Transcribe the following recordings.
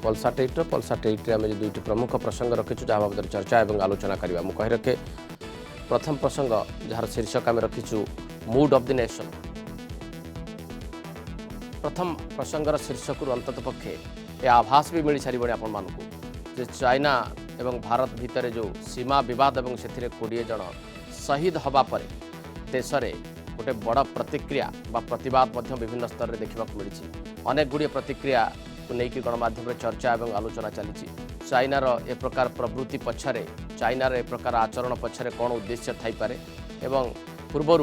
पलसाट eight आम दुईट प्रमुख प्रसंग रखीचु जहाँ बाबद चर्चा और आलोचना करवा मु कही रखे प्रथम प्रसंग जार शीर्षक आम रखीचु मूड ऑफ द नेशन। प्रथम प्रसंगर शीर्षक अंतत पक्षे यह आभास भी मिल सारी आपण मानक चाइना एवं भारत भितर जो सीमा विवाद और से 20 जन शहीद हवा पर देश में गोटे बड़ प्रतिक्रिया प्रतिवाद विभिन्न स्तर में देखा मिली। अनेक गुड़िए प्रतिक्रिया को लेकिन गणमाध्यम चर्चा और आलोचना चली। चाइनार ए प्रकार प्रवृत्ति पछरे चाइनार ए प्रकार आचरण पछरे कौन उद्देश्य थाईपे एवं पूर्वर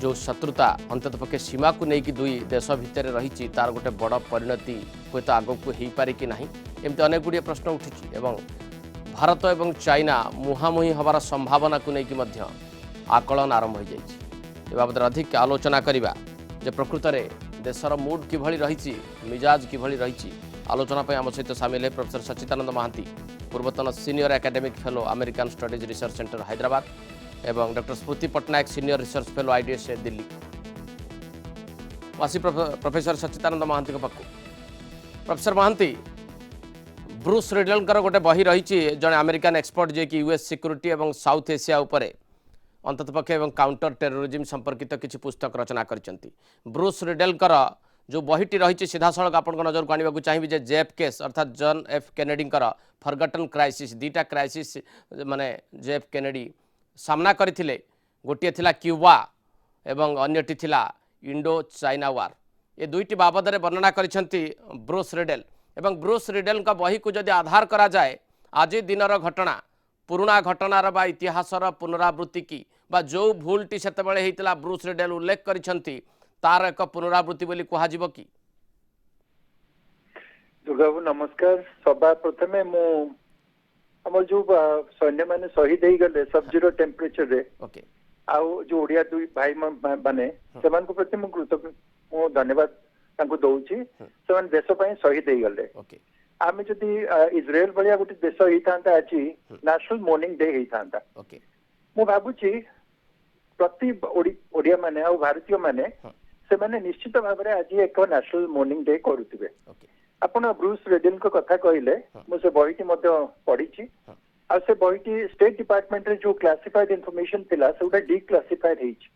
जो शत्रुता अंतत पक्षे सीमा को लेकिन दुई देश भितर रही तार गोटे बड़ परिणति हूँ तो आग को हो पारे कि ना एमती अनेक गुड़िए प्रश्न उठी एवं भारत एवं चाइना मुहांमुही हबार संभावना को लेकिन आकलन आरंभ हो जाए। बाबद अधिक आलोचना करवा जे प्रकृत में देशर मूड किभली रही मिजाज किभली रही आलोचना आम सहित सामिल है प्रोफेसर सच्चिदानंद महांती पूर्वतन senior academic fellow American studies research centre Hyderabad एवं doctor Smruti Pattanaik senior research fellow IDS Delhi. आसी प्रोफेसर सच्चिदानंद महांती पाखु प्रोफेसर महांती ब्रूस रिडलकर गोटे बही रही जड़े अमेरिकन एक्सपर्ट जे कि यूएस सिक्यूरीटी और साउथ एशिया उपरे अंतत पक्षे एवं काउंटर टेररिज्म संपर्कित किसी पुस्तक रचना करचंती। ब्रूस रिडलकर जो बहीटी रही सीधा सड़क आपण नजर को आने चाहिए जेएफ केस अर्थात जॉन एफ केनेडी फरगटन क्राइसिस दुईटा क्राइसिस माने जेएफ केनेडी सामना करथिले गोटे थिला क्यूबा एवं अन्यटी थिला इंडो चाइना वार ये दुईटी बाबद में वर्णना करछंती ब्रूस रिडेल एवं ब्रूस रिडेल का बही को जदि आधार करा जाए आज दिनर घटना पुराणा घटनार बा इतिहासर पुनरावृत्ति की बा जो भूलटी सेतबेले हेतिला ब्रूस रिडेल उल्लेख करछंती तार एक पुनरावृत्ति बोली कहाजिबो कि? दुर्गाबू नमस्कार। सभा प्रथमे मु हमर जो सैन्य माने शहीद हो गले सब जीरो टेम्परेचर रे ओके आउ जो ओडिया दुई भाई माने सेमान को प्रति मु धन्यवाद तांको दउची सेमान देश पय शहीद हो गले। ओके आमे जदि इजराइल बलिया गोटे देश होई थांता आज नेशनल मॉर्निंग डे होई थांता। ओके मु भाबुची प्रति ओडिया माने आ भारतीय माने से माने निश्चित भाव में आज एक नेशनल मॉर्निंग डे करुथिबे। आपण ब्रूस रिडेल को कथा कहले मु से बहीटी मध्य पढ़ी आ से बहीटी स्टेट डिपार्टमेंट रे जो क्लासिफाइड इनफॉरमेशन थिला सेटा डिक्लासिफाइड हेच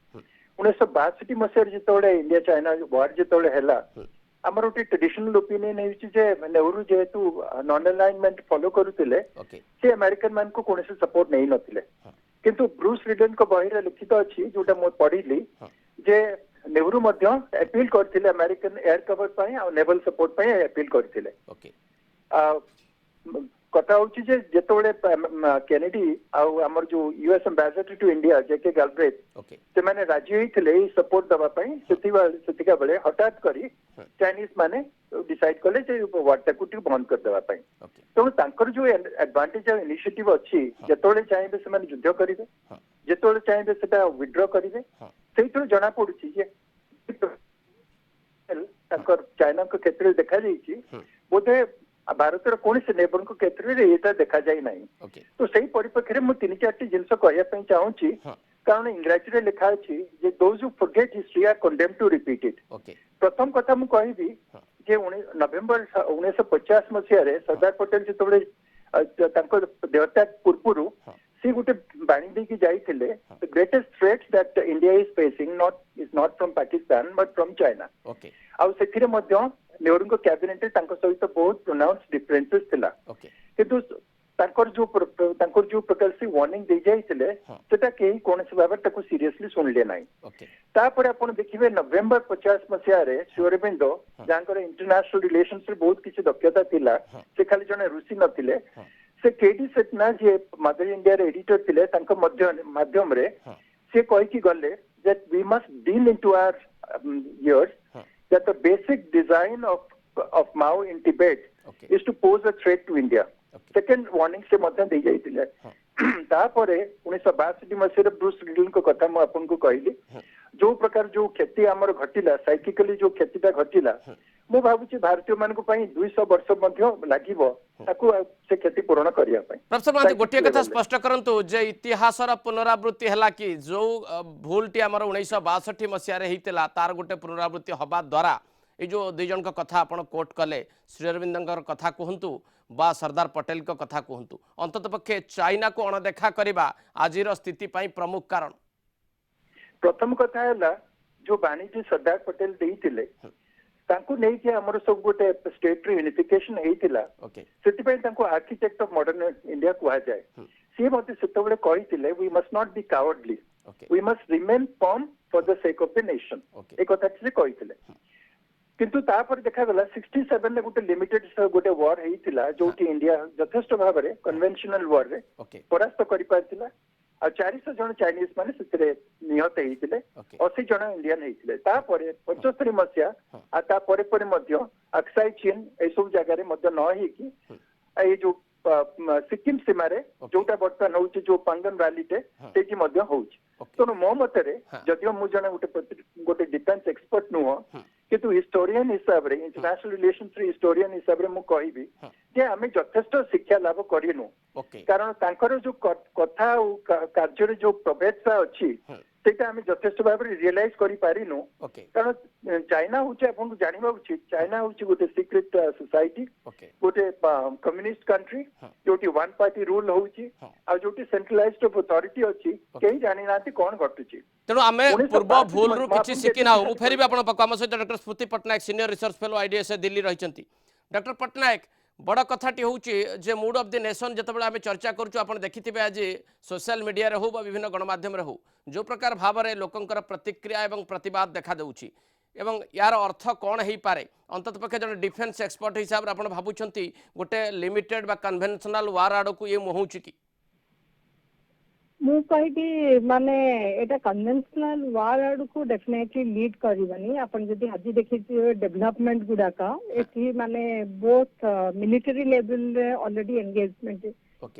1962 मसिया जितोले इंडिया चाइना वार जितोले हैला हमर ओटी ट्रेडिशनल ओपिनियन हेची जे नेहरू जेतु नॉन अलाइनमेंट फॉलो करूतिले से अमेरिकन मैन को कोनसे सपोर्ट नहीं नथिले किंतु ब्रूस रिडेल को बही रे लिखित अछि जोटा मु पढ़िली जे नेहरू मध्य अपील करथिले अमेरिकन एयर कवर पाई आ नेवल सपोर्ट पाई अपील करथिले। ओके कथा होची जे जेतोले केनेडी आ हमर जो यूएस एम्बेसडर टू इंडिया जेके गैल्ब्रेथ से माने राजी होइथिले सपोर्ट दबा पाई सेतिका बेले हठात करी चाइनीज माने डिसाइड कले जे वार्ता को बंद कर देबा पाई तो तांकर जो एडवांटेज आ इनिशिएटिव अछि जेतोले चाहेबे से माने युद्ध करिवे जेतोले चाहेबे सेटा विथड्रॉ करिवे सेइतो जना पड़ुची जे तांकर चाइना को क्षेत्र देखा जाइछि बोधे भारत कौन से नेबर को क्षेत्र में ये देखा जाए ना तो सही परिप्रेक्षी में 3-4 जिनस कहना चाहूँगी कारण इंग्राजी लिखा अच्छी those who forget history are condemned to repeat it. प्रथम कथा मु कहबी जे नवेम्बर 1950 मसीह सरदार पटेल जो देहत्याग पूर्व सी गोटे बाणी देकी जाइथिले the greatest threat that India is facing is not from Pakistan but from China. आउ सेथिरे मध्य नेहरू को कैबिनेट सहित बहुत प्रोनाउंस डिफरेंसेस थिला किंतु जो प्रकार से वार्निंग दे जाइथिले सेटा केही कोनसे भाबे ताको सीरियसली सुनले नाही। तापर आपण देखिबे नवेम्बर 50 मसिया रे श्री अरविंदो जांकर इंटरनेशनल रिलेशंस रे बहुत किछि दक्षता थिला से खाली जने रूसी नथिले से केडी सेटना जे मदर इंडिया रे एडिटर थिले तांको माध्यम रे से कहि कि गले that we must deal into our years that the basic design of Mao in Tibet is to pose a threat to India. Second warning से मध्य दे जाइतिले तापरे 1962 मसिया ब्रूस रिडेल को कथा म आपन को कहली जो प्रकार जो खेती हमर घटिला साइकिकली जो खेतीटा घटिला मु भाबुची भारतीय मान को पई 200 वर्ष मध्य लागिवो ताकू से खेती पूर्ण करिया पई। प्रोफेसर महांती गोटे कथा स्पष्ट करंतु जे इतिहासर पुनरावृत्ति हला कि जो भूलटी हमर 1962 मसिया रे हितला तार गोटे पुनरावृत्ति हबा द्वारा ये जो दुई जन कथा आपण कोट कले श्री अरविंदर कथा कहतु बा सरदार पटेल को कथा कहतु अंतत पक्षे चाइना को अणदेखा करवा आज स्थिति प्रमुख कारण प्रथम कथा है जो वाणिज्य सरदार पटेल देइतिले तांको नहीं कि हमर सब गोटे स्टेट यूनिफिकेशन हेतिला सेति पय तांको आर्किटेक्ट ऑफ मॉडर्न इंडिया कुआ जाय सी मते सेतबेले कहितिले we must not be cowardly we must remain firm for the sake of the nation एक कथा से कहितिले किंतु तापर देखा गला 67 ने गोटे लिमिटेड गोटे वॉर हेतिला जोटी इंडिया यथेष्ट भाव रे कन्वेंशनल वॉर रे परास्त करि पारतिला आ 400 जन चाइनीज माने सेतरे निहत हेतिले 80 जन इंडियन हेतिले तापर 75 मसिया आ तापर पर मध्य अक्साई चीन ए सब जगह रे मध्य न हे कि ए जो सिक्किम सीमा रे जोटा बर्तमान होउची जो पंगन वैली टे तेजी मध्य होउची तो मो मतरे जदियो मु जने गोटे डिफेंस एक्सपर्ट नुह किंतु हिस्टोरियन हिसाब रे इंटरनेशनल रिलेशंस रे हिस्टोरियन हिसाब रे मु कहिबी जे आमे यथेष्ट शिक्षा लाभ करिनु कारण तांकर जो कथा कार्य रे जो प्रभेदता अछि सेटा आमे यथेष्ट भाव रे रियलाइज करि पारिनु कारण चाइना होचे आपन को जानिबा उचित चाइना होचे गोटे सीक्रेट सोसाइटी गोटे कम्युनिस्ट कंट्री जोटी वन पार्टी रूल होउची आ जोटी सेंट्रलाइज्ड अथॉरिटी अछि केही जानि नाती कोन घटुची तेणु आमे पूर्व भूल रु किछि सिखि ना मु फेरि आपण पकाम सहित doctor Smruti Patnaik senior research fellow IDS Delhi रहिचंती डॉक्टर पटनायक बड़ कथाटी होउची जे मूड ऑफ द नेशन जतबेले आमे चर्चा करछु आपण देखिथिबे आज सोशल मीडिया रे हो बा विभिन्न गणमाध्यम रे हो जो प्रकार भाव रे लोकंकर प्रतिक्रिया एवं प्रतिवाद देखा देउची एवं यार अर्थ कौन हो पारे अंतत पक्षे जन डिफेन्स एक्सपर्ट हिसाब से आप भावुंट गोटे लिमिटेड बा कन्वेंशनल वार आड़ को ये मुहूची कि मु कहि माने एटा कन्वेंशनल वार आड़ को डेफिनेटली लीड करबनी अपन जदी आज देखि डेवलपमेंट गुडाका एथि माने बोथ मिलिटरी लेवल रे ऑलरेडी एंगेजमेंट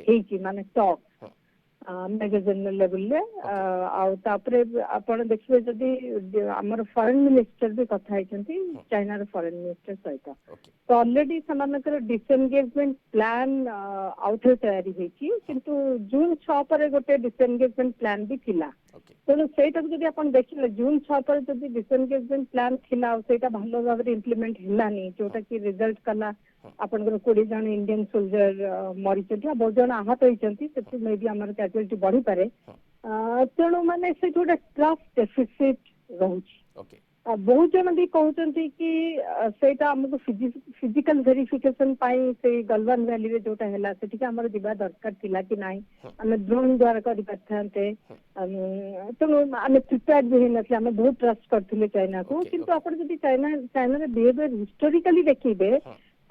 हे कि माने टॉक मेजर जनरल लेवल रे आ तापरे आपण देखिबे जदी हमर फॉरेन मिनिस्टर भी कथा हैछंती चाइना रे फॉरेन मिनिस्टर सहित तो ऑलरेडी समानकर डिसएंगेजमेंट प्लान आउट तयारी हेची किंतु जून 6 पर गोटे डिसएंगेजमेंट प्लान भी थिला तेणु सेटा जदी आपण देखिले जून 6 पर जदी डिसएंगेजमेंट प्लान थिला सेटा भलो भाबरे इंप्लीमेंट हिलानी जोटा कि रिजल्ट कला आपनकर 20 जन इंडियन सोल्जर मरिचंती बहुत जन आहत होइचंती सेति मे भी हमर कैजुअलिटी बढ़ी पारे तेणु माने से गोटे ट्रस्ट डेफिसिट रहउची बहुत जन भी कहते कि सेटा हमको फिजिकल वेरिफिकेशन पाई से गलवान वैली रे जोटा हैला सेठी के हमर दिबा दरकार थिला कि नाही हम ड्रोन द्वारा करि पाथांते तो हम प्रिपेयर्ड भी नथि हम बहुत ट्रस्ट करथिले चाइना को किंतु आपण जदी चाइना रे बिहेवियर हिस्टोरिकली देखिबे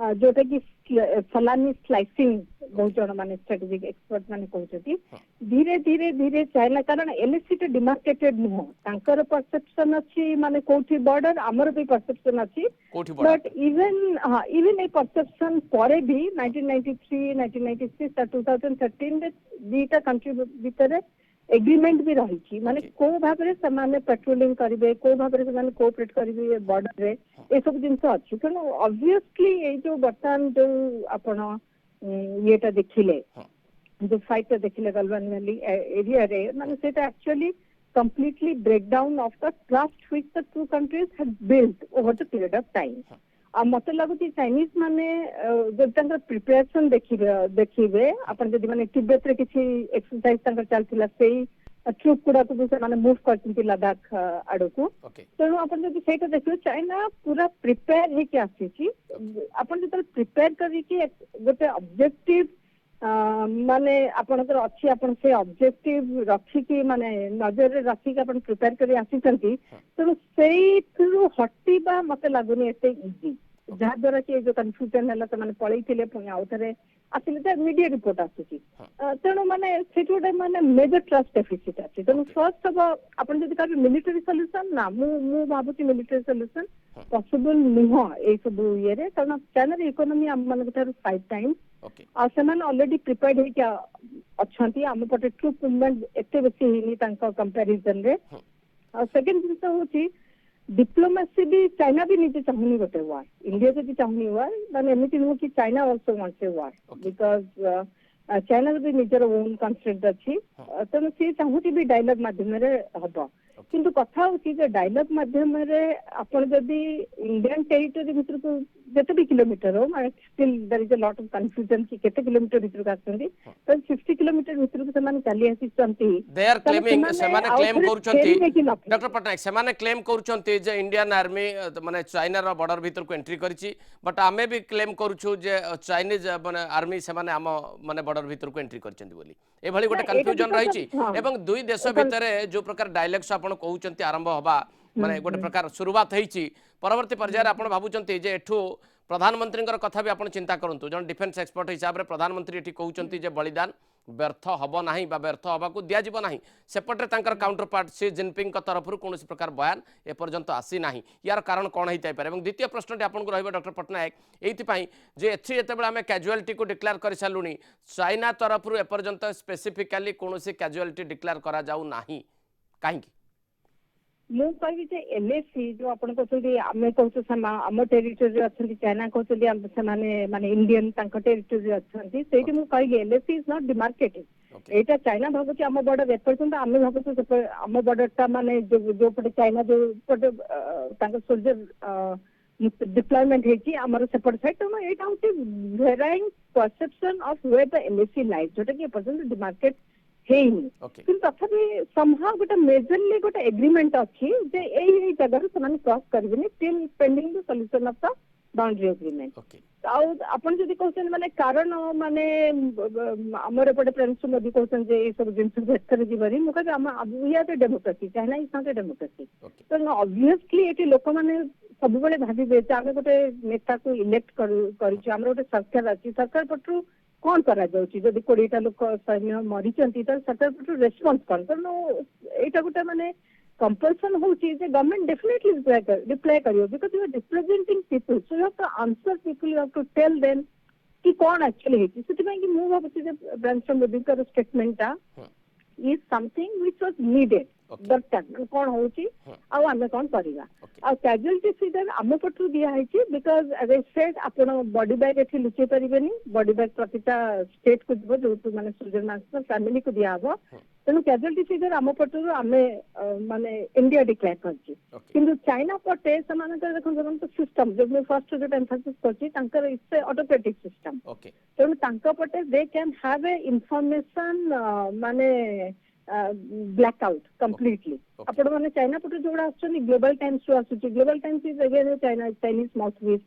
जोटा कि फलानी स्लाइसिंग बहुत जन माने स्ट्रेटेजिक एक्सपर्ट माने कहते धीरे धीरे धीरे चाइना कारण एलएसी टे डिमार्केटेड नुह तांकर परसेप्शन अछि माने कोठी बॉर्डर हमर भी परसेप्शन अछि बट इवन ए परसेप्शन परे भी 1993 1996 2013 रे दीटा कंट्री भीतर एग्रीमेंट भी रही माने को भाबरे समाने पेट्रोलिंग करिवे को भाबरे समाने कोऑपरेट करिवे बॉर्डर रे ए सब जिंस अछि कारण ऑब्वियसली ए जो बर्तमान जो आपण येटा देखिले जो फाइट देखिले गलवान वैली एरिया रे माने सेटा actually completely breakdown of the trust which the two countries had built over the period of time. मत लगुच चाइनीज माने जब तंकर प्रिपरेशन देखिबे अपन जदी माने तिब्बत रे किछि एक्सरसाइज तंकर चलतिला सेही ट्रूप गुडा को से माने मूव करथिन लद्दाख आडो को तेणु अपन जदी सेटा देखियो चाइना पूरा प्रिपेयर हे के आसी छी अपन जदी प्रिपेयर करी कि गोटे ऑब्जेक्टिव माने आपनकर अछि अपन से ऑब्जेक्टिव रखी कि माने नजर रे रखी कि अपन प्रिपेयर करी आसी छथि तेणु सेही थ्रू हटिबा मते लागुनी एते इजी जहाँ द्वारा कि जो कन्फ्यूजन है तो माने पळै थिले पुनी आउथरे आसिले त मीडिया रिपोर्ट आसी तेणु माने सेठ गोटे माने मेजर ट्रस्ट डेफिसिट अछि तेणु फर्स्ट ऑफ अपन जदी कहबे मिलिटरी सॉल्यूशन ना मु भाबुची मिलिटरी सॉल्यूशन पॉसिबल नुह ए सब ये रे कारण चाइना रे इकोनॉमी हम माने थार 5 टाइम्स आ सेमान ऑलरेडी प्रिपेयर्ड हे क्या अछंती हम पटे ट्रूप मूवमेंट एते बेसी हिनी तांका कंपैरिजन रे आ सेकंड जिंस होची डिप्लोमेसी भी चाइना भी निजे चाहुनी गोटे वार इंडिया जदी चाहुनी वार माने एमिति नु कि China also wants A war because China भी निजर ओन कंस्ट्रेंट अछि तनो से चाहुती भी डायलॉग माध्यम रे हबो किंतु कथा होची डायलॉग माध्यम रे आपण जदी इंडियन टेरिटरी भितर को जते भी किलोमीटर हो still there is a lot of confusion कि केते किलोमीटर भितर का आछंती तो 50 किलोमीटर भितर को समान चली आसी चंती दे आर क्लेमिंग सेमाने क्लेम करूचंती डॉक्टर पटनायक सेमाने क्लेम करूचंती जे इंडियन आर्मी माने चाइना रो बॉर्डर भितर को एंट्री करिछि बट आमे भी क्लेम करूछु जे चाइनीज माने आर्मी सेमाने आम माने बॉर्डर भितर को एंट्री करचंती बोली ए भली गोटे कंफ्यूजन रहिछि एवं दुई देश भितर जो प्रकार डायलॉग्स आपण कहउचंती आरंभ हबा माने गोटे प्रकार शुरुआत होईछि परवर्ती पर्यायर आपण भाबुचंती जे एठू प्रधानमंत्री कथा भी आपण चिंता करंतु जन डिफेन्स एक्सपर्ट हिसाब रे प्रधानमंत्री एठी कहउचंती जे बलिदान व्यर्थ हब नाही बा व्यर्थ हबा को दिया जिवो नाही सेपटे तांकर काउंटर पार्ट सी जिनपिंग का तरफ कौन प्रकार बयान ए पर्यंत आसी नाही यार कारण कौन होता है और द्वितीय प्रश्न आपको रही डॉक्टर पटनायक ये जे एथि जेतेबेले आमे कैजुअलिटी को डिक्लेयर कर सारूनी चाइना तरफ एपर्यंत स्पेसिफिकाली कौन कैजुअलिटी डिक्लेयर करा जाऊ नाही काहे मु कहि जे एलएसी जो आपण कहते आमे कहते आम टेरिटरी अच्छी चाइना कहते माने इंडियन टेरिटरी अच्छी से मु कहि LAC is not demarcated Etah China भाबुची आम बॉर्डर एपर्यंत आमे भाबुची आम बॉर्डर ता माने जो पटे चाइना जो पटे तांका सोल्जर डिप्लॉयमेंट हेची हमर सेपरेट साइड तो एटा होची varying perception of where the LAC lies जोटा कि एपर्यंत डिमार्केट हेनी तथापि समहाउ गोटे मेजरली गोटे एग्रीमेंट अच्छी जे एई जगह से क्रॉस करेंगे till pending the solution of the boundary agreement आपण जदि कहते माने कारण माने हमर एपटे फ्रेंड्स मोदी कहते जे ए सब जिंस बेहतर जीवरी मु कहबे हम we are the democracy China is not a democracy तो ऑब्वियसली एटी लोक माने सब बेले भाबिबे जे आमे गोटे नेता को इलेक्ट करिछु हमर गोटे सरकार अछि सरकार पटरु कौन करा जाउची जदि 20टा लोक सैन्य मरिचंती त सरकार पटरु रेस्पॉन्स कौन तो एटा गोटे माने कंपल्सन होची जे गवर्नमेंट डेफिनेटली रिप्लाई करियो because you are representing people so you have to answer people you have to tell them कि कौन एक्चुअली हेची सेति कि मु भाबुची जे ब्रांचम मोदी कर स्टेटमेंट ता is something which was needed दरकार कौन होची आ आमे कौन करिवा आ कैजुअलिटी फिगर आम पटू दिया है बिकॉज एज आई सेड आपण बॉडी बैग एठी लुचै परिबेनी बॉडी बैग प्रतिटा स्टेट को दिबो जो माने सोल्जर मानस फैमिली को दिया हबो तेनु कैजुअलिटी फिगर आम पटू आमे माने इंडिया डिक्लेयर करछि किंतु चाइना पटे समान कर देखो जमन तो सिस्टम जो मैं फर्स्ट जो एम्फसिस करछि तांकर इट्स ऑटोक्रेटिक सिस्टम तेनु तांका पटे they can have a information माने blackout completely आपण माने चाइना पटे जोड़ा आछनी ग्लोबल टाइम्स जो आछी global times is again China Chinese mouthpiece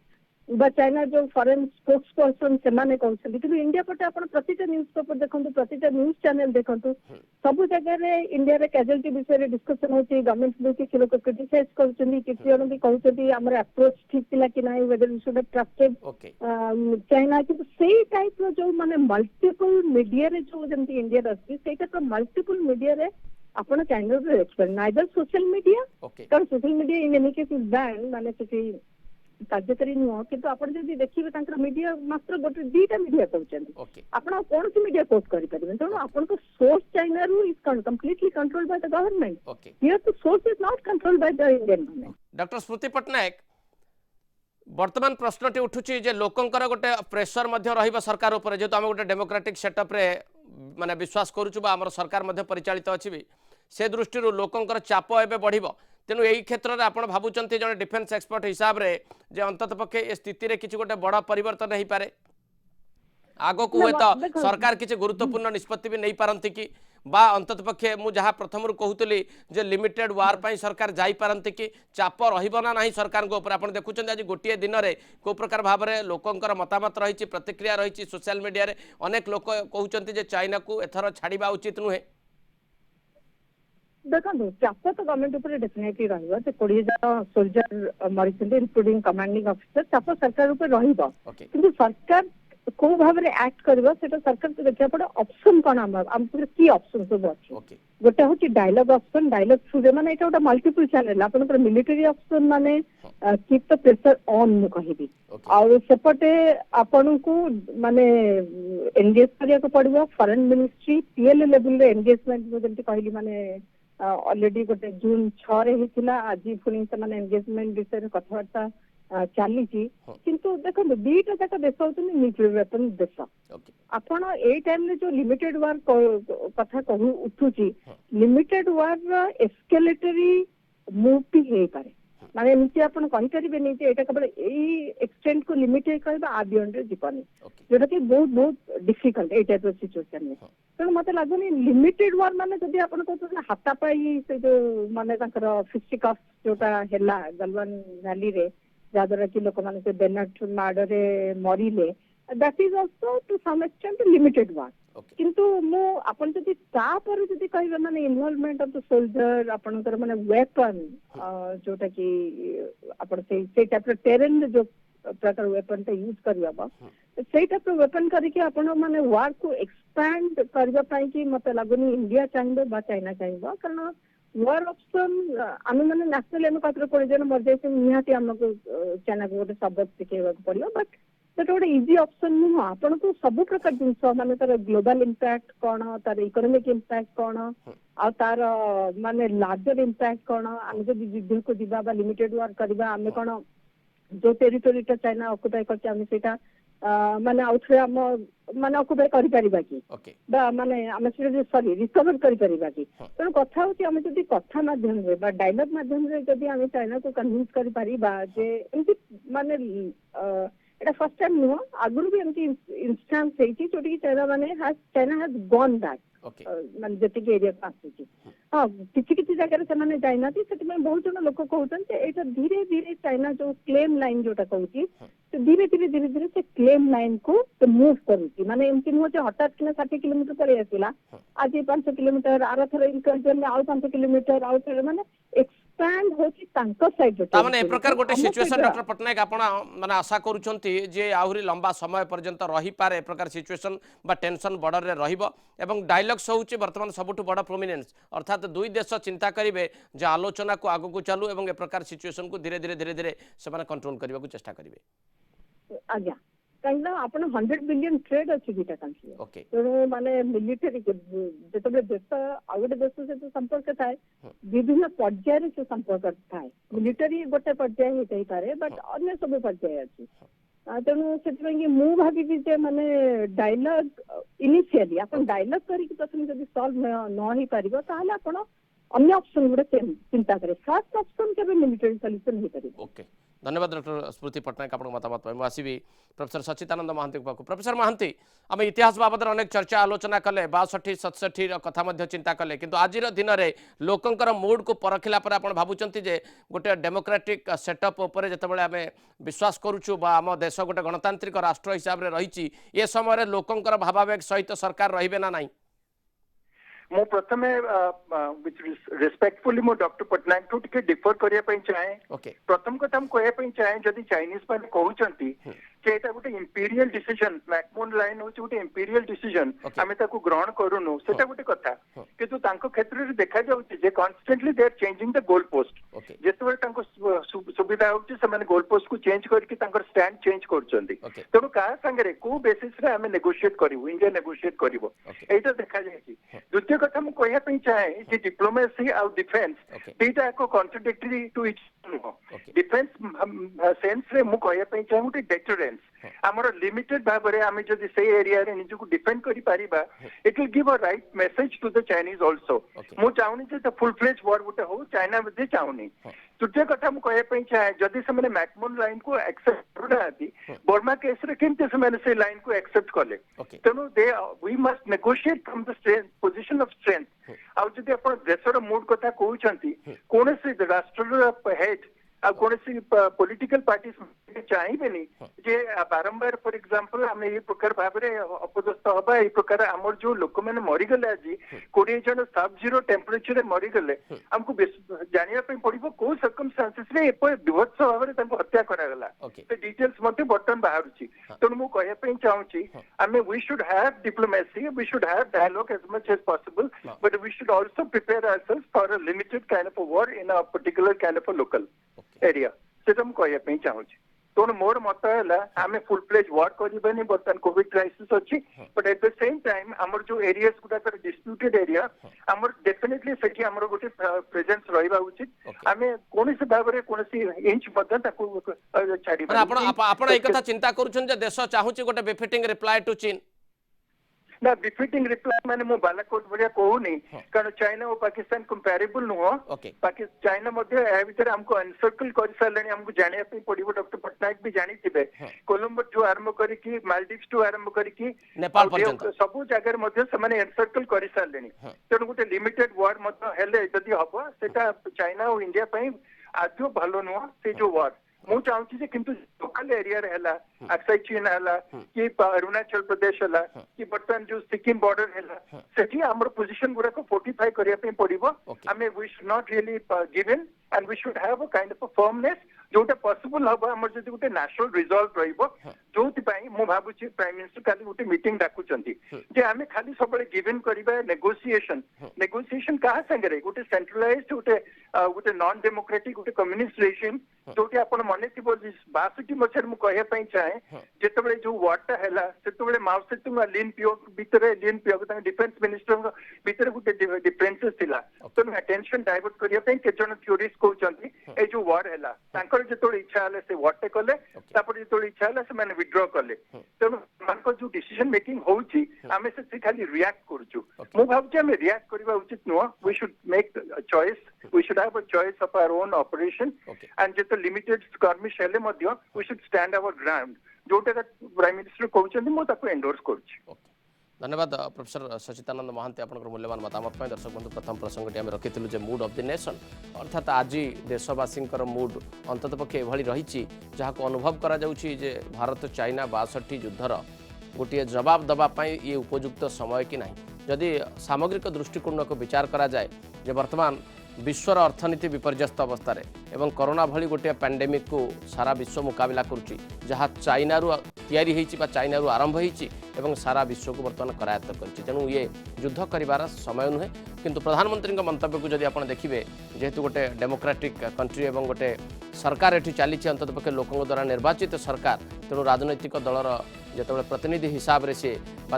बा चाइना जो फॉरेन स्पोक्स पर्सन से माने कहछन कि इंडिया पटे आपण प्रतिटा न्यूज़ पेपर देखंतु प्रतिटा न्यूज़ चैनल देखंतु सब जगह रे इंडिया रे कैजुअलिटी विषय रे डिस्कशन होची गवर्नमेंट भी कि लोग क्रिटिसाइज करछनी कि जण भी कहछथि हमर अप्रोच ठीक थिला कि नाही whether we should have trusted China कि सेही टाइप रो जो माने मल्टीपल मीडिया रे जो जेंति इंडिया रस्ती सेटा तो मल्टीपल मीडिया रे आपण चाइना रे एक्सपर्ट नाइदर सोशल मीडिया कारण social media in any case is ban माने सेठी कार्यकारी नुह किंतु आपण जदि देखिबे तांकर मीडिया मात्र गोटे दीटा मीडिया कहउछन आपण कोन सी मीडिया कोट करि परिबे तो आपण को सोर्स चाइना रू is completely controlled by the government here the source is not controlled by the Indian government doctor Smruti Patnaik वर्तमान प्रश्नटी उठुची जे लोकंकर गोटे प्रेशर मध्य रहिबा सरकार ऊपर जेतो हम गोटे डेमोक्रेटिक सेटअप रे माने विश्वास करूछु बा हमर सरकार मध्य परिचालित अछि भी से दृष्टि लोकंकर चाप एबे बढ़िबो तेणु यही क्षेत्र में आप भावुंट जो डिफेन्स एक्सपर्ट हिसाब रे जे अंतत पक्षे ए स्थिति रे किसी गोटे बड़ परिवर्तन हो पारे आग को हुए तो सरकार किसी गुरुत्वपूर्ण निष्पत्ति भी नहीं पारती कि बा अंतत पक्षे मु जहाँ प्रथम कहूली जे लिमिटेड वार पाई सरकार जाई पारती कि चाप रहिबो ना नहीं सरकार को ऊपर आपण देखुछन आज गोटे दिन रे को प्रकार भाव में लोकंकर मतामत रही प्रतिक्रिया रही सोशल मीडिया रे अनेक लोक कहउचंती जे चाइना को एथर छाड़िबा उचित नुहे देखो चाप तो गवर्नमेंट ऊपर डेफिनेटली रहिबो जे 20,000 सोल्जर मरिसेंट इंक्लूडिंग कमांडिंग ऑफिसर चाप सरकार ऊपर रहिबो किंतु सरकार को भाव में एक्ट करबो सेटा सरकार को देखिया पड़े ऑप्शन कोन हम की ऑप्शन सब अछि गोटे होची डायलॉग ऑप्शन डायलॉग थ्रू माने एटा गोटे मल्टीपल चैनल आपन पर मिलिटरी ऑप्शन माने कीप द प्रेशर ऑन मु कहिबी और सेपटे आपन को माने एंगेज करिया को पड़िबो फॉरेन मिनिस्ट्री पीएल लेवल रे एंगेजमेंट जो जंती कहली माने ऑलरेडी गोटे जून 6 रे हिथिला आज पुनी से माने एंगेजमेंट विषय रे कथावार्ता चली किंतु देखो दीटा जाक देश होती न्यूक्लियर वेपन देश आपण ए टाइम जो लिमिटेड वार कथा कहू उठुची लिमिटेड वार एस्केलेटरी मूव भी हे पारे माने एमती आपण कहि परिबे नै जे एटा केवल एई एक्सटेंट को लिमिटेड करबा आ बियॉन्ड रे जीवनी जोटा कि बहुत बहुत difficult A type of situation में तो मते लागुनी लिमिटेड वार माने जदी आपण कहतो हाता पाई से जो माने ताकर फिस्टिकस जोटा हेला गलवान वैली रे जादरा कि लोक माने से बेनट मार्डर मरिले that is also to some extent limited war किंतु मो आपण जदी ता पर जदी कहबे माने इन्वॉल्वमेंट ऑफ द सोल्जर आपनकर माने वेपन जोटा कि आपण से टाइप टेरेन जो प्रकार वेपन ता यूज करबा से टाइप वेपन करके आपण माने वार को एक्सपैंड करबा पई कि मते लागुनी इंडिया चाहिबो बा चाइना चाहिबो कारण वार ऑप्शन आम मैंने नेशनल एम पात्र कोड़े जन मर जाए निहाती आमको चाइना को गोटे सबक शिखेबा पड़ो बट सेटा गोटे इजी ऑप्शन नुह आपन को सब प्रकार जिनस माने तार ग्लोबल इंपैक्ट कौन तार इकोनॉमिक इंपैक्ट कौन आ तार माने लार्जर इंपैक्ट कौन आम जब युद्ध को दिबा बा लिमिटेड वार करबा आम कौन जो टेरिटोरी चाइना ऑक्युपाई करछे आम सेटा माने आउथरे हम माने ऑक्युपाई करि परिबा कि बा माने हम से सॉरी रिकवर करि परिबा कि तो कथा होची हम जदी कथा माध्यम रे बा डायलॉग माध्यम रे जदी हम चाइना को कन्विंस करि परिबा जे एंती माने एटा फर्स्ट टाइम नुह आगुरु भी एंती इंस्टेंस हेची जोटी कि चाइना हैज गॉन बैक माने जति के एरिया पास हाँ किसी जगह से जाइना बहुत जन लोक कहते धीरे धीरे चाइना जो क्लेम लाइन जोटा कहूँ धीरे धीरे से क्लेम लाइन को मूव करुच्ची माने एमती नुह हठात कि 60 किलोमीटर पड़े आसला आज 5 किलोमीटर आर थर आउ 5 किलोमीटर आउ थर माने एक्सपैंड होची तांको साइड तामाने ए प्रकार गोटे सिचुएशन डॉक्टर पटनायक आपण माने आशा करूछंती जे आहुरी लंबा समय पर्यंत रही पारे ए प्रकार सिचुएशन बा टेंशन बॉर्डर रे रहिबो एवं डायलॉग्स होउची वर्तमान सबुठ बड़ प्रोमिनेंस अर्थात दुई देश चिंता करिवे जे आलोचना को आगु को चालू एवं ए प्रकार सिचुएशन को धीरे धीरे से माने कंट्रोल करबा को चेष्टा करिवे आज्ञा काइना आपण 100 बिलियन ट्रेड अछि दिटा कंट्री ओके तो माने मिलिटरी जेतबे देश आउटे देश से तो संपर्क थाए विभिन्न पर्याय से संपर्क थाए मिलिटरी गोटे पर्याय हेतै पारे बट अन्य सब पर्याय अछि तेणु से मु भावी जे माने डायलॉग इनिशियली अपन डायलॉग करी प्रथम जदी सॉल्व न ही परिबो ताहले आपण अन्य ऑप्शन गुडे चिंता करे फर्स्ट ऑप्शन के मिलिटरी सॉल्यूशन ही परिबो ओके धन्यवाद डॉक्टर स्मृति पटनायक आपन मतामत पाई आसबी प्रोफेसर सचिदानंद महांती पाक प्रोफेसर महांती आम इतिहास बाबद अनेक चर्चा आलोचना कले 62 67 कथा मध्य चिंता कले किंतु आज दिन में लोकंकर मूड को परखिला पर आपण भाबुचंती जे गोटे डेमोक्रेटिक सेटअप उपरे जतबेले आमे विश्वास करूछु बा आम देश गोटे गणतांत्रिक राष्ट्र हिसाब रे रहिछि ए समय लोकंकर भावावेग सहित सरकार रहिबे ना नाही मो प्रथमे रेस्पेक्टफुली मो डॉक्टर पटनायक टू टिके डिफर करिया पई चाहे प्रथम कथा हम कहया पई चाहे जदी चाइनीज माने कहउचंती जे एटा गोटे इंपीरियल डिसीजन मैकमोन लाइन होची गोटे इंपीरियल डिसीजन आमे ताकू ग्रहण करूनु सेटा गोटे कथा किंतु तांको क्षेत्र रे देखा जाउची जे constantly they are changing the goal post जेतबे तांको सुविधा होची से माने गोल पोस्ट को चेंज करके तांकर स्टैंड चेंज करचंती तनो का संगे को बेसिस रे आमे नेगोशिएट करिवो इंडिया नेगोशिएट करिवो एटा देखा जायची द्वितीय कथा हम कहया पई चाहे जे डिप्लोमेसी आ डिफेंस एटा को contradictory to each defence sense रे मु कहया पई चाहे गोटे डेटरेंस हमर लिमिटेड भाबरे आमे जदी से एरिया रे निजु को डिफेंड करि पारिबा it will give a right message to the Chinese also मु चाहुनी जे द फुल फ्लेज वॉर गुटे हो चाइना मध्ये चाहुनी तृतीय कथा मु कहया पई चाहे जदी से माने मैकमोन लाइन को एक्सेप्ट करनाती बर्मा केस रे केनते से माने से लाइन को एक्सेप्ट करले तनो दे we must negotiate from the strength position of strength आ जदी आपण देशर मूड कथा कहउचंती कोन से राष्ट्र हेड आ कोनसी पॉलिटिकल पार्टी चाहिए जे बारंबार फॉर एग्जांपल आम ये प्रकार भाव अपदस्थ हवा ये प्रकार आमर जो लोक मैंने मरीगले आज 20 जन सब जीरो टेम्परेचर मरीगले आमको जानिया पड़ो कौ सर्कमस्टांसेस रे विभत्स भाव में हत्या करागला डिटेल्स बर्तमान बाहर तेणु मु कहया चाहूँगी um we should have diplomacy we should have dialogue as much as possible but we should also prepare ourselves for a limited kind of war in a particular kind of a local area से तुम कहया चाहूँगी तेणु मोर मत है आम full fledged war करबानी बर्तमान Covid crisis अच्छी but at the same time आमर जो एरियाज गुड़ाक डिस्प्यूटेड एरिया हमर डेफिनेटली सेठी हमर गोटे प्रेजेंस रहबा उचित आमे कोनोसी भाबरे कोनोसी इंच मध्य ताकू छाडी माने आपण एक कथा चिंता करूछन जे देश चाहूची गोटे बेफिटिंग रिप्लाई टू चीन ना बिफिटिंग रिप्लाई माने मु बालाकोट बढिया कहूनी कारण चाइना और पाकिस्तान कंपेरेबल नुह पाकिस्तान चाइना मध्ये ए भीतर हमको एनसर्कल कर सारलेनी हमको जानिया पे पडिबो डॉक्टर पटनायक भी जानि थिबे कोलंबो टू आरंभ करी की मालदीव्स टू आरंभ करी की नेपाल पर्यंत सब जगह मध्ये समाने एनसर्कल कर सारलेनी तेणु गोटे लिमिटेड वार मध्ये हेले जदी हबो सेटा चाइना और इंडिया पई आद्यो भलो नुह से जो वार मु चाहूची जे किंतु लोकल एरिया रे हला अक्साई चीन हला कि अरुणाचल प्रदेश हला कि बर्तमान जो सिक्किम बॉर्डर हला सेठी हमर पोजीशन गुरा को फोर्टिफाई करिया पे पडिबो हमें we should not really give in and we should have a kind of a firmness जोटा पॉसिबल हबो हमर जदी गुटे नेशनल रिजॉल्व रहिबो जोति पई मु भाबुची प्राइम मिनिस्टर काली गुटे मीटिंग डाकुचंती जे हमें खाली सबले गिव इन करिबा नेगोशिएशन कहा संगे रे गुटे सेंट्रलाइज्ड गुटे नॉन डेमोक्रेटिक गुटे कम्युनिस्ट रेजिम जोटी आपण मने थिबो 62 मछर मु कहया पई चाहे जेतबेले जो वारटा हैला सेतबेले माओ सेतुंग लिन पियो भीतर लिन पियो ता डिफेंस मिनिस्टर भीतर गुटे डिफरेंसेस थिला तो अटेंशन डाइवर्ट करिया पई के जन थ्योरीज कहउचंती ए जो वार हैला तांकर जेतबेले इच्छा हले से वारटे कले तापर जेतबेले इच्छा हला से माने विथड्रॉ कले तो मानको जो डिसीजन मेकिंग होउची आमे से खाली रिएक्ट करछु मु भाबुची आमे रिएक्ट करबा उचित no we should make a choice we should have a choice of our own operation and जेतो लिमिटेड skirmish हेले मध्य we should stand our ground जोटा प्राइम मिनिस्टर कहउचंती मु ताको एंडोर्स करछि धन्यवाद प्रोफेसर सचितानंद महांती आपनकर मूल्यवान मतामत पाई दर्शक बंधु प्रथम प्रसंगटी आम रखिलु जे मूड ऑफ द नेशन अर्थात आज देशवासी मूड अंतत पक्षे एभली रही जहाँ अनुभव करा जाउछि जे भारत चाइना 62 युद्धर गोटे जवाब दवाई ये उपयुक्त समय कि नहीं जदि सामग्रिक दृष्टिकोण को विचार करा जाए जे वर्तमान विश्वर अर्थनीति विपर्यस्त अवस्था एवं कोरोना भली गोटे पैंडेमिक को सारा विश्व मुकाबला करुच्ची जहाँ चाइना तैयारी होइछि बा चाइना आरंभ होइछि एवं सारा विश्व को बर्तमान करायत्त करछि तेणु ये युद्ध करिवार समय नुहे किंतु प्रधानमंत्री मंतव्य को जदि आपण देखिबे जेहेतु गोटे डेमोक्रेटिक कंट्री एवं गोटे सरकार एठी चली अंतत पक्षे लोकों द्वारा निर्वाचित सरकार तेणु राजनैतिक दलर जिते प्रतिनिधि हिसाब से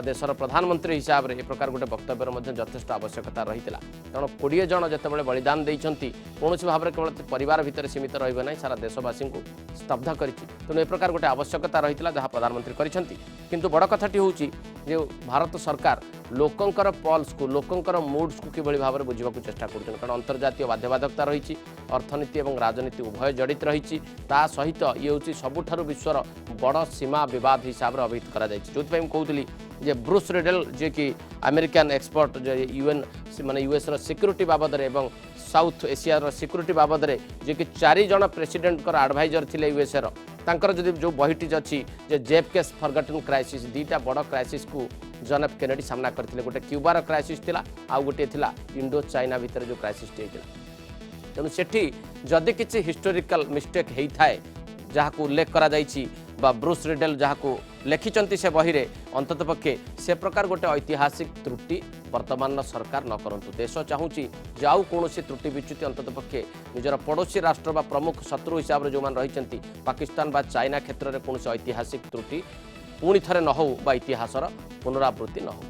देशर प्रधानमंत्री हिसाब से ए प्रकार गोटे वक्तव्य यथेष्ट आवश्यकता रही है कारण 20 जन जिते बलिदान देती कौन भाव में केवल परिवार भितर सीमित रही ना सारा देशवासी को स्तब्ध कर तेणु ए प्रकार गोटे आवश्यकता रही जहाँ प्रधानमंत्री करछंती किंतु बड़ कथाटी हूँ जे भारत सरकार लोकंकर पल्स को लोकंकर मूड्स को किभली भाव में बुझा चेष्टा कर कारण अंतर्जातीय बाध्यबाधकता रही अर्थनीति और राजनीति उभय जड़ित रही सहित ये हूँ सबुठारु विश्वर बड़ सीमा बद हिसाब से अभिहित करा जायछि जो कहूली जे ब्रूस रिडेल जे कि अमेरिकन एक्सपर्ट जे यूएन माने यूएस रो सिक्योरिटी बाबद रे एवं साउथ एशिया रो सिक्योरिटी बाबद रे जे कि 4 जन प्रेसिडेंट कर एडवाइजर थिले यूएस रो तांकर जदि जो बहिटी अछि जे जेफकेस फॉरगॉटन क्राइसिस दीटा बड़ क्राइसिस को जॉन एफ केनेडी सामना करथिले गोटे क्यूबा रो क्राइसिस थिला आ गोटे थिला इंडो चाइना भितर जो क्राइसिस थिला तेणु सेठी जदि किछि हिस्टोरिकल मिस्टेक हेई थाए जहाँ को उल्लेख करा जाइछि बा ब्रूस रिडेल जहाँ को लिखिंट से बही रे अंतत पक्षे से प्रकार गोटे ऐतिहासिक त्रुटि वर्तमान सरकार न करंतु देश चाहूँगी जे आउ कौन त्रुटि विच्युति अंतत पक्षे निजर पड़ोसी राष्ट्र बा प्रमुख शत्रु हिसाब से जो रही पाकिस्तान बा चाइना क्षेत्र में कौन ऐतिहासिक त्रुटि पुणी थे न हो बा इतिहासर पुनरावृत्ति न हो।